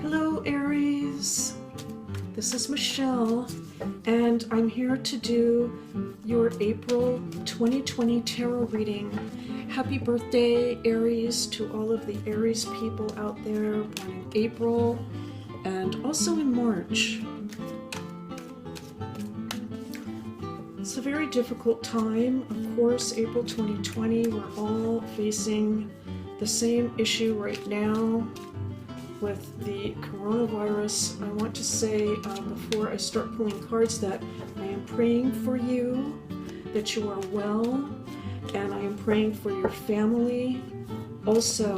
Hello Aries, this is Michelle and I'm here to do your April 2020 tarot reading. Happy birthday Aries to all of the Aries people out there born in April and also in March. It's a very difficult time, of course. April 2020, we're all facing the same issue right now with the coronavirus. I want to say before I start pulling cards that I am praying for you, that you are well, and I am praying for your family. Also,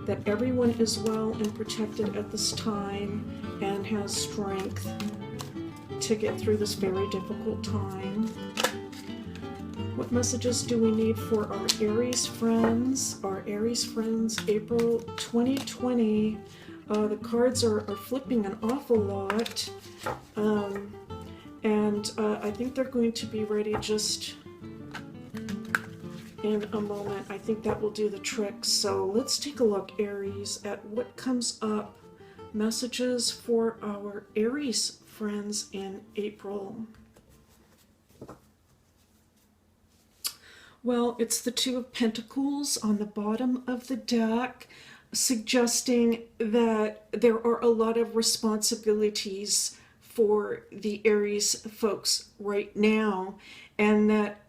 that everyone is well and protected at this time and has strength to get through this very difficult time. What messages do we need for our Aries friends? Our Aries friends, April 2020. The cards are flipping an awful lot. And I think they're going to be ready just in a moment. I think that will do the trick. So let's take a look, Aries, at what comes up. Messages for our Aries friends in April. Well, it's the Two of Pentacles on the bottom of the deck, suggesting that there are a lot of responsibilities for the Aries folks right now, and that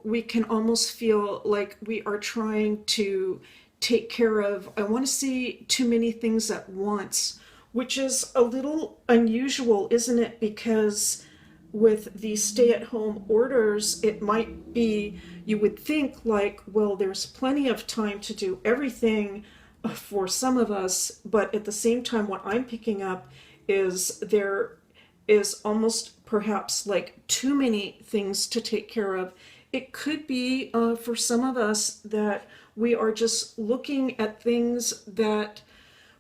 we can almost feel like we are trying to take care of, I want to say, too many things at once, which is a little unusual, isn't it? Because with the stay-at-home orders, it might be, you would think like, well, there's plenty of time to do everything for some of us, but at the same time, what I'm picking up is there is almost perhaps like too many things to take care of. It could be for some of us that we are just looking at things that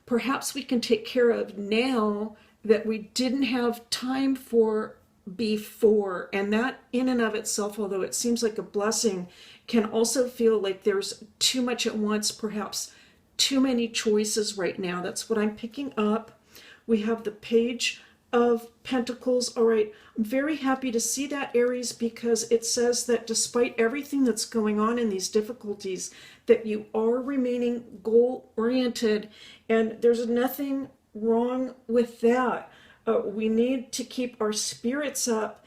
perhaps we can take care of now that we didn't have time for before. And that in and of itself, although it seems like a blessing, can also feel like there's too much at once, perhaps too many choices right now. That's what I'm picking up. We have the Page of Pentacles. All right, I'm very happy to see that, Aries, because it says that despite everything that's going on in these difficulties, that you are remaining goal-oriented, and there's nothing wrong with that. We need to keep our spirits up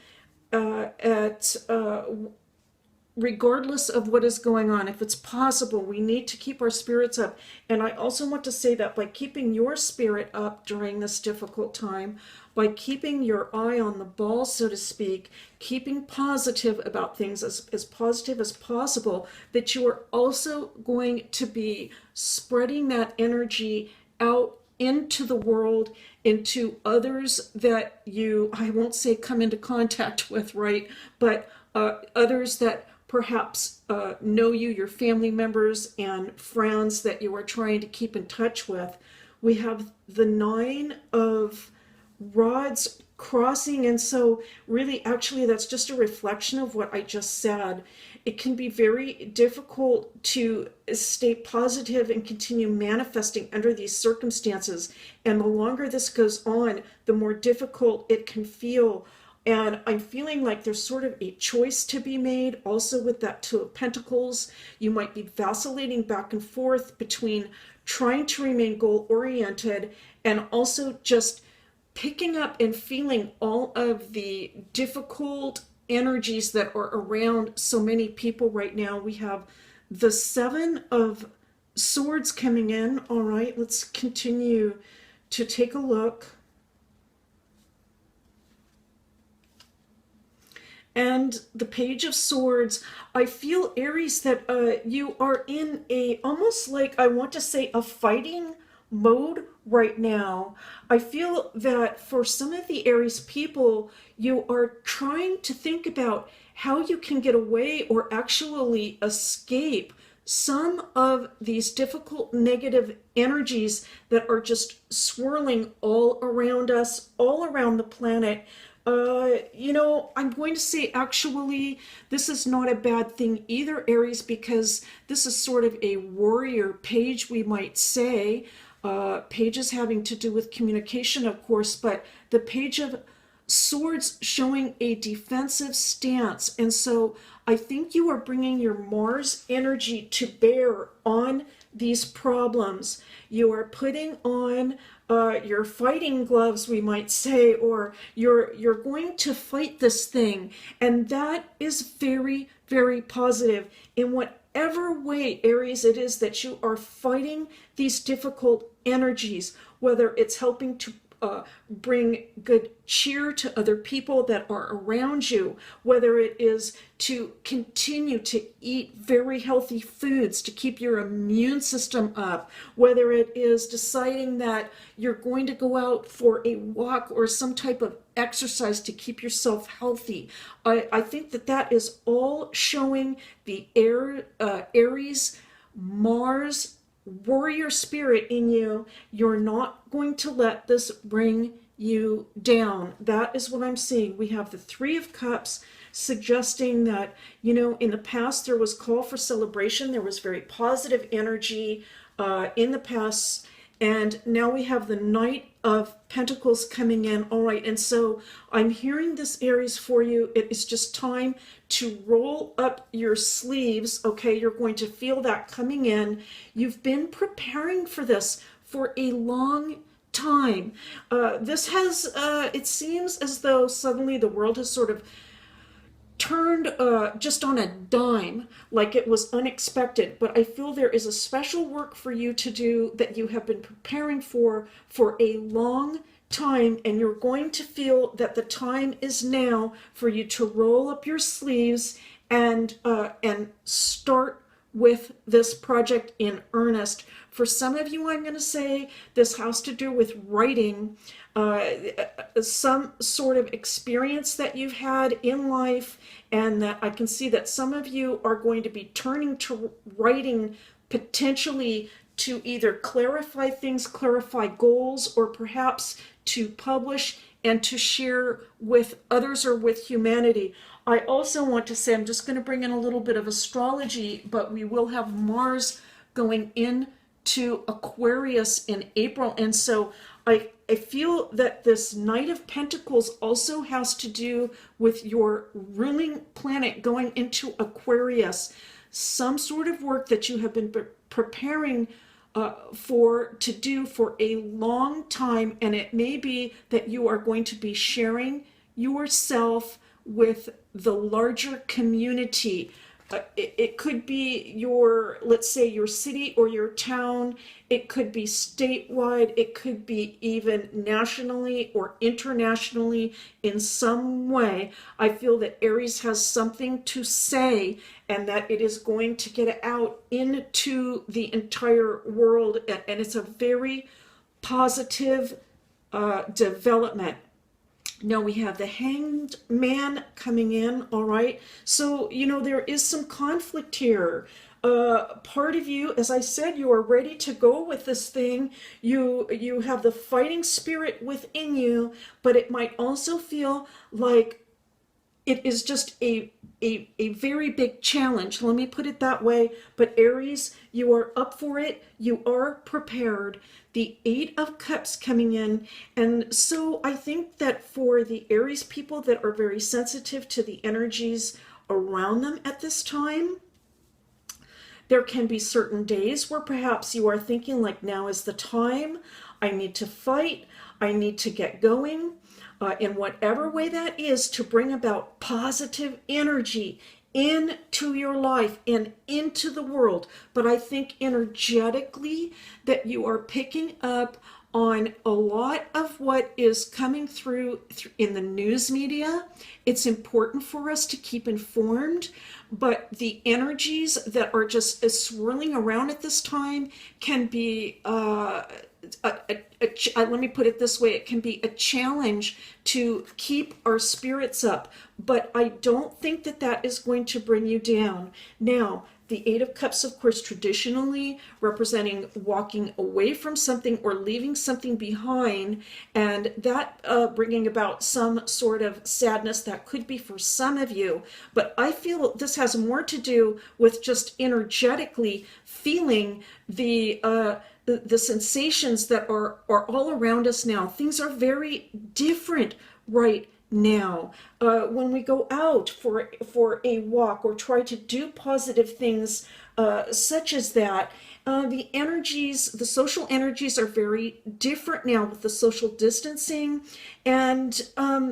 regardless of what is going on. If it's possible, we need to keep our spirits up. And I also want to say that by keeping your spirit up during this difficult time, by keeping your eye on the ball, so to speak, keeping positive about things, as positive as possible, that you are also going to be spreading that energy out into the world, into others that you, I won't say come into contact with, right? But others that perhaps know you, your family members and friends that you are trying to keep in touch with. We have the Nine of Rods crossing, and so really actually that's just a reflection of what I just said. It can be very difficult to stay positive and continue manifesting under these circumstances, and the longer this goes on, the more difficult it can feel. And I'm feeling like there's sort of a choice to be made. Also with that Two of Pentacles, you might be vacillating back and forth between trying to remain goal-oriented and also just picking up and feeling all of the difficult energies that are around so many people right now. We have the Seven of Swords coming in. All right, let's continue to take a look. And the Page of Swords, I feel, Aries, that you are in a, almost like, I want to say, a fighting mode right now. I feel that for some of the Aries people, you are trying to think about how you can get away or actually escape some of these difficult negative energies that are just swirling all around us, all around the planet. I'm going to say actually this is not a bad thing either, Aries, because this is sort of a warrior page, we might say. pages having to do with communication, of course, but the Page of Swords showing a defensive stance. And so I think you are bringing your Mars energy to bear on these problems. You are putting on your fighting gloves, we might say, or you're going to fight this thing, and that is very, very positive. In whatever way, Aries, it is that you are fighting these difficult energies, whether it's helping to bring good cheer to other people that are around you, whether it is to continue to eat very healthy foods to keep your immune system up, whether it is deciding that you're going to go out for a walk or some type of exercise to keep yourself healthy. I think that that is all showing the Aries, Mars, warrior spirit in you. You're not going to let this bring you down. That is what I'm seeing. We have the Three of Cups suggesting that, in the past there was call for celebration. There was very positive energy in the past. And now we have the Knight of Pentacles coming in. All right, and so I'm hearing this, Aries, for you. It is just time to roll up your sleeves, okay? You're going to feel that coming in. You've been preparing for this for a long time. This has, it seems as though suddenly the world has sort of turned just on a dime, like it was unexpected. But I feel there is a special work for you to do that you have been preparing for a long time, and you're going to feel that the time is now for you to roll up your sleeves and start with this project in earnest. For some of you, I'm going to say this has to do with writing, some sort of experience that you've had in life, and that I can see that some of you are going to be turning to writing potentially to either clarify things, clarify goals, or perhaps to publish and to share with others or with humanity. I also want to say, I'm just going to bring in a little bit of astrology, but we will have Mars going into Aquarius in April. And so I feel that this Knight of Pentacles also has to do with your ruling planet going into Aquarius. Some sort of work that you have been preparing to do for a long time, and it may be that you are going to be sharing yourself with the larger community. It could be your, let's say, your city or your town. It could be statewide. It could be even nationally or internationally in some way. I feel that Aries has something to say, and that it is going to get out into the entire world. And it's a very positive development. Now we have the Hanged Man coming in, all right? So, there is some conflict here. Part of you, as I said, you are ready to go with this thing. You have the fighting spirit within you, but it might also feel like it is just a very big challenge. Let me put it that way. But Aries, you are up for it. You are prepared. The Eight of Cups coming in. And so I think that for the Aries people that are very sensitive to the energies around them at this time, there can be certain days where perhaps you are thinking like, now is the time. I need to fight. I need to get going. In whatever way that is, to bring about positive energy into your life and into the world. But I think energetically that you are picking up on a lot of what is coming through in the news media. It's important for us to keep informed, but the energies that are just swirling around at this time can be let me put it this way, it can be a challenge to keep our spirits up, but I don't think that that is going to bring you down. Now, the Eight of Cups, of course, traditionally representing walking away from something or leaving something behind, and that bringing about some sort of sadness that could be for some of you. But I feel this has more to do with just energetically feeling the the sensations that are all around us now. Things are very different right now. When we go out for a walk or try to do positive things such as that, the social energies are very different now with the social distancing. And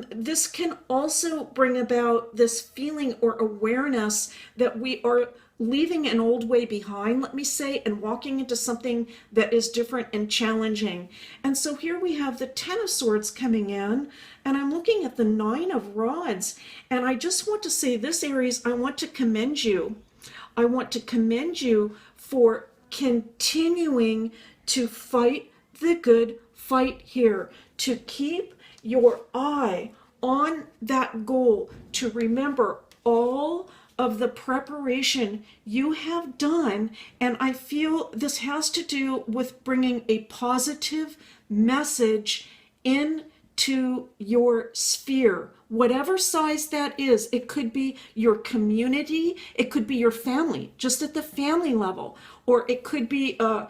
this can also bring about this feeling or awareness that we are leaving an old way behind, let me say, and walking into something that is different and challenging. And so here we have the Ten of Swords coming in, and I'm looking at the Nine of Rods. And I just want to say this, Aries, I want to commend you. I want to commend you for continuing to fight the good fight here, to keep your eye on that goal, to remember all of the preparation you have done. And I feel this has to do with bringing a positive message into your sphere, whatever size that is. It could be your community, it could be your family, just at the family level, or it could be a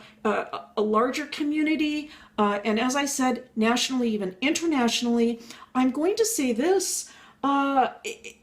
larger community, and as I said, nationally, even internationally. I'm going to say this,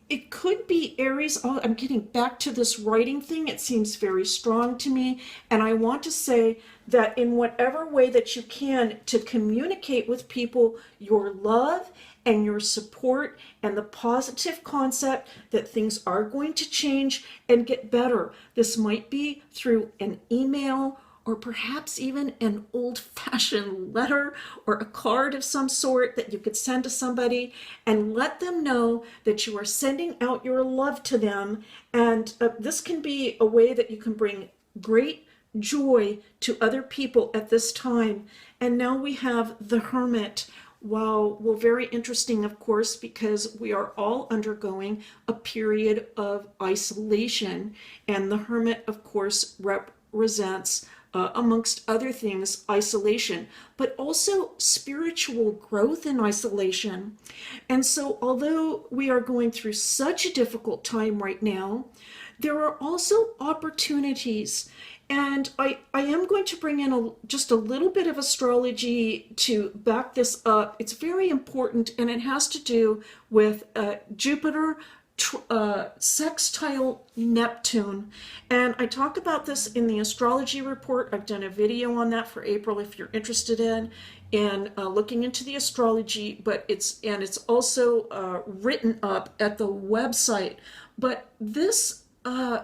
it could be Aries. Oh, I'm getting back to this writing thing. It seems very strong to me. And I want to say that in whatever way that you can to communicate with people your love and your support and the positive concept that things are going to change and get better. This might be through an email, or perhaps even an old-fashioned letter or a card of some sort that you could send to somebody and let them know that you are sending out your love to them. And this can be a way that you can bring great joy to other people at this time. And now we have the Hermit. Wow, well, very interesting, of course, because we are all undergoing a period of isolation. And the Hermit, of course, represents amongst other things, isolation, but also spiritual growth in isolation. And so, although we are going through such a difficult time right now, there are also opportunities. And I am going to bring in just a little bit of astrology to back this up. It's very important, and it has to do with Jupiter sextile Neptune. And I talk about this in the astrology report. I've done a video on that for April if you're interested in looking into the astrology, but it's also written up at the website. But this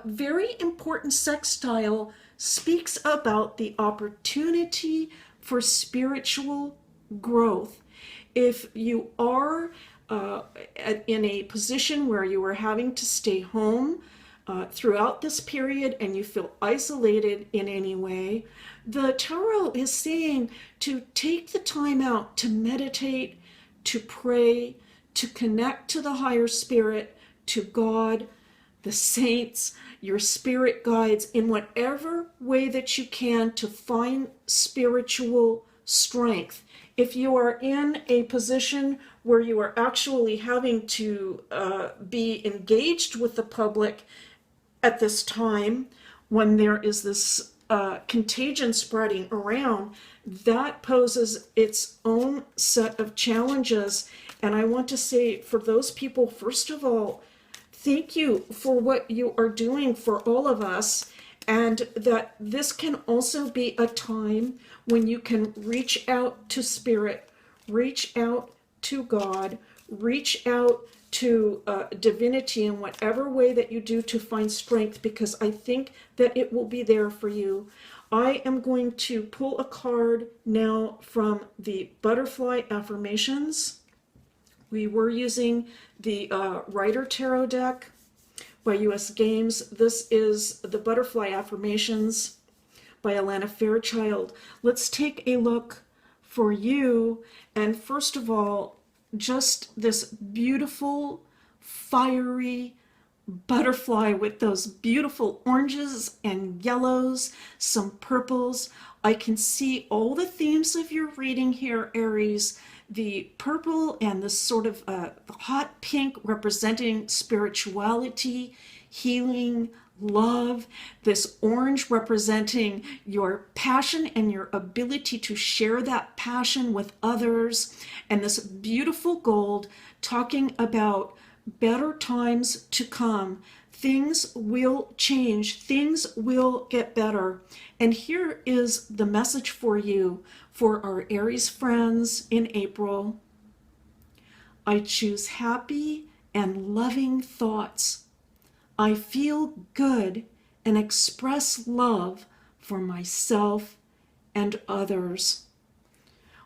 very important sextile speaks about the opportunity for spiritual growth. If you are in a position where you are having to stay home throughout this period and you feel isolated in any way, the tarot is saying to take the time out to meditate, to pray, to connect to the higher spirit, to God, the saints, your spirit guides, in whatever way that you can to find spiritual strength. If you are in a position where you are actually having to be engaged with the public at this time, when there is this contagion spreading around, that poses its own set of challenges. And I want to say, for those people, first of all, thank you for what you are doing for all of us, and that this can also be a time when you can reach out to spirit, reach out to God, reach out to divinity in whatever way that you do to find strength, because I think that it will be there for you. I am going to pull a card now from the Butterfly Affirmations. We were using the Rider Tarot deck by US Games. This is the Butterfly Affirmations by Alana Fairchild. Let's take a look for you. And first of all, just this beautiful, fiery butterfly with those beautiful oranges and yellows, some purples. I can see all the themes of your reading here, Aries. The purple and this sort of hot pink representing spirituality, healing, love, this orange representing your passion and your ability to share that passion with others, and this beautiful gold talking about better times to come. Things will change, things will get better. And here is the message for you, for our Aries friends in April. I choose happy and loving thoughts. I feel good and express love for myself and others.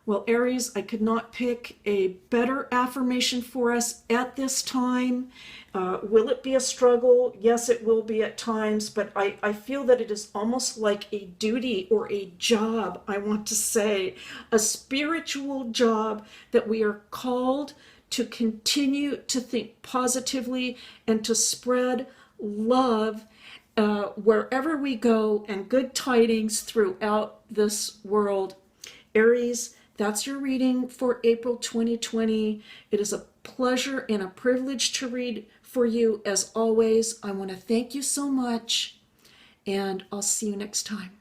Well, Aries, I could not pick a better affirmation for us at this time. Will it be a struggle? Yes, it will be at times, but I feel that it is almost like a duty or a job, I want to say, a spiritual job that we are called to continue to think positively and to spread love wherever we go, and good tidings throughout this world. Aries, that's your reading for April 2020. It is a pleasure and a privilege to read for you as always. I want to thank you so much, and I'll see you next time.